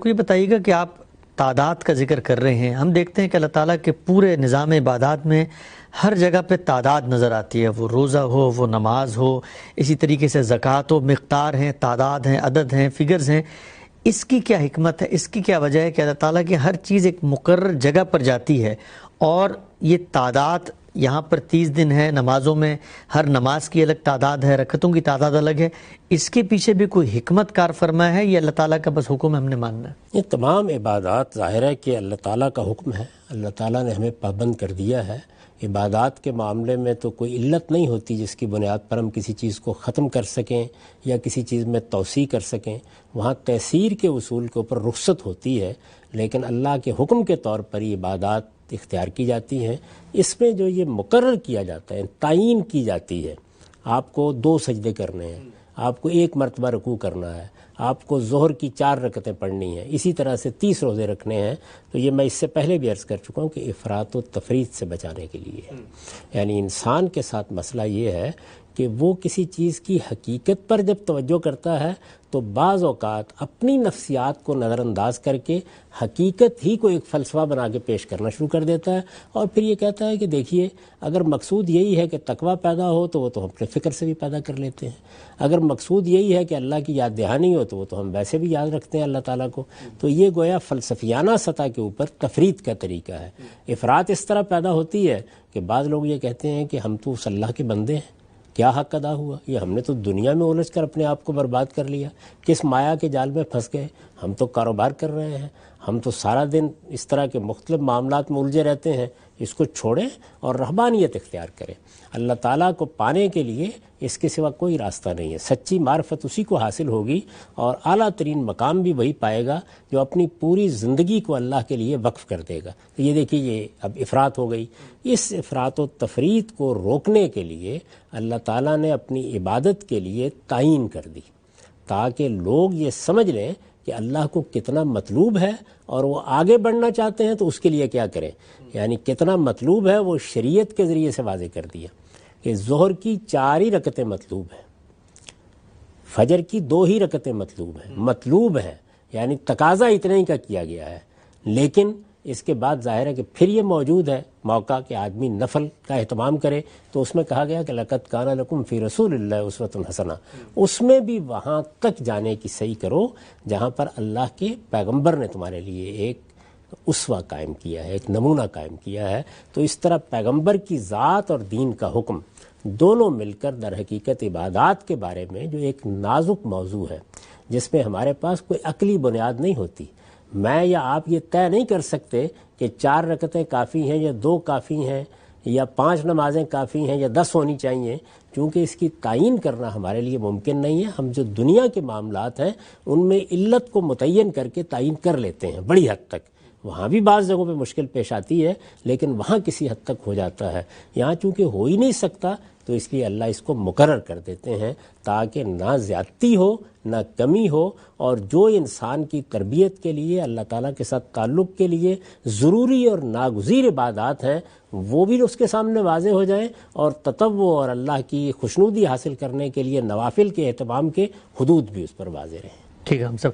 کو یہ بتائیے گا کہ آپ تعداد کا ذکر کر رہے ہیں، ہم دیکھتے ہیں کہ اللہ تعالیٰ کے پورے نظام عبادات میں ہر جگہ پہ تعداد نظر آتی ہے، وہ روزہ ہو، وہ نماز ہو، اسی طریقے سے زکوٰۃ ہو، مقدار ہیں، تعداد ہیں، عدد ہیں، فگرز ہیں۔ اس کی کیا حکمت ہے، اس کی کیا وجہ ہے کہ اللہ تعالیٰ کی ہر چیز ایک مقرر جگہ پر جاتی ہے، اور یہ تعداد یہاں پر 30 دن ہے، نمازوں میں ہر نماز کی الگ تعداد ہے، رکعتوں کی تعداد الگ ہے، اس کے پیچھے بھی کوئی حکمت کار فرما ہے، یہ اللہ تعالیٰ کا بس حکم ہم نے ماننا ہے؟ یہ تمام عبادات ظاہر ہے کہ اللہ تعالیٰ کا حکم ہے، اللہ تعالیٰ نے ہمیں پابند کر دیا ہے۔ عبادات کے معاملے میں تو کوئی علت نہیں ہوتی جس کی بنیاد پر ہم کسی چیز کو ختم کر سکیں یا کسی چیز میں توسیع کر سکیں۔ وہاں تیسیر کے اصول کے اوپر رخصت ہوتی ہے، لیکن اللہ کے حکم کے طور پر یہ عبادات اختیار کی جاتی ہیں۔ اس میں جو یہ مقرر کیا جاتا ہے، تعیین کی جاتی ہے، آپ کو 2 سجدے کرنے ہیں، آپ کو 1 مرتبہ رکوع کرنا ہے، آپ کو ظہر کی 4 رکعتیں پڑھنی ہیں، اسی طرح سے 30 روزے رکھنے ہیں، تو یہ میں اس سے پہلے بھی عرض کر چکا ہوں کہ افراط و تفریط سے بچانے کے لیے ہے۔ یعنی انسان کے ساتھ مسئلہ یہ ہے کہ وہ کسی چیز کی حقیقت پر جب توجہ کرتا ہے تو بعض اوقات اپنی نفسیات کو نظر انداز کر کے حقیقت ہی کو ایک فلسفہ بنا کے پیش کرنا شروع کر دیتا ہے، اور پھر یہ کہتا ہے کہ دیکھیے اگر مقصود یہی ہے کہ تقویٰ پیدا ہو تو وہ تو ہم اپنے فکر سے بھی پیدا کر لیتے ہیں، اگر مقصود یہی ہے کہ اللہ کی یاد دہانی ہو تو وہ تو ہم ویسے بھی یاد رکھتے ہیں اللہ تعالیٰ کو۔ تو یہ گویا فلسفیانہ سطح کے اوپر تفریط کا طریقہ ہے۔ افراط اس طرح پیدا ہوتی ہے کہ بعض لوگ یہ کہتے ہیں کہ ہم تو اس اللہ کے بندے ہیں، کیا حق ادا ہوا، یہ ہم نے تو دنیا میں الجھ کر اپنے آپ کو برباد کر لیا، کس مایا کے جال میں پھنس گئے، ہم تو کاروبار کر رہے ہیں، ہم تو سارا دن اس طرح کے مختلف معاملات میں الجھے رہتے ہیں۔ اس کو چھوڑیں اور رہبانیت اختیار کریں۔ اللہ تعالیٰ کو پانے کے لیے اس کے سوا کوئی راستہ نہیں ہے، سچی معرفت اسی کو حاصل ہوگی اور اعلیٰ ترین مقام بھی وہی پائے گا جو اپنی پوری زندگی کو اللہ کے لیے وقف کر دے گا۔ تو یہ دیکھیے یہ اب افراط ہو گئی۔ اس افراط و تفریط کو روکنے کے لیے اللہ تعالیٰ نے اپنی عبادت کے لیے تعیین کر دی تاکہ لوگ یہ سمجھ لیں کہ اللہ کو کتنا مطلوب ہے اور وہ آگے بڑھنا چاہتے ہیں تو اس کے لیے کیا کریں۔ یعنی کتنا مطلوب ہے وہ شریعت کے ذریعے سے واضح کر دیا کہ ظہر کی 4 ہی رکعتیں مطلوب ہیں، فجر کی 2 ہی رکعتیں مطلوب ہیں، مطلوب ہیں، یعنی تقاضا اتنے ہی کا کیا گیا ہے۔ لیکن اس کے بعد ظاہر ہے کہ پھر یہ موجود ہے موقع کہ آدمی نفل کا اہتمام کرے، تو اس میں کہا گیا کہ لقد کان لکم فی رسول اللہ اسوۃ حسنہ، اس میں بھی وہاں تک جانے کی صحیح کرو جہاں پر اللہ کے پیغمبر نے تمہارے لیے ایک اسوہ قائم کیا ہے، ایک نمونہ قائم کیا ہے۔ تو اس طرح پیغمبر کی ذات اور دین کا حکم دونوں مل کر در حقیقت عبادات کے بارے میں جو ایک نازک موضوع ہے جس میں ہمارے پاس کوئی عقلی بنیاد نہیں ہوتی، میں یا آپ یہ طے نہیں کر سکتے کہ 4 رکعتیں کافی ہیں یا 2 کافی ہیں یا 5 نمازیں کافی ہیں یا 10 ہونی چاہیے، کیونکہ اس کی تعیین کرنا ہمارے لیے ممکن نہیں ہے۔ ہم جو دنیا کے معاملات ہیں ان میں علت کو متعین کر کے تعیین کر لیتے ہیں بڑی حد تک، وہاں بھی بعض جگہوں پہ مشکل پیش آتی ہے لیکن وہاں کسی حد تک ہو جاتا ہے، یہاں چونکہ ہو ہی نہیں سکتا تو اس لیے اللہ اس کو مقرر کر دیتے ہیں تاکہ نہ زیادتی ہو نہ کمی ہو، اور جو انسان کی تربیت کے لیے اللہ تعالیٰ کے ساتھ تعلق کے لیے ضروری اور ناگزیر عبادات ہیں وہ بھی اس کے سامنے واضح ہو جائیں، اور تطوع اور اللہ کی خوشنودی حاصل کرنے کے لیے نوافل کے اہتمام کے حدود بھی اس پر واضح رہیں۔ ٹھیک ہے ہم سب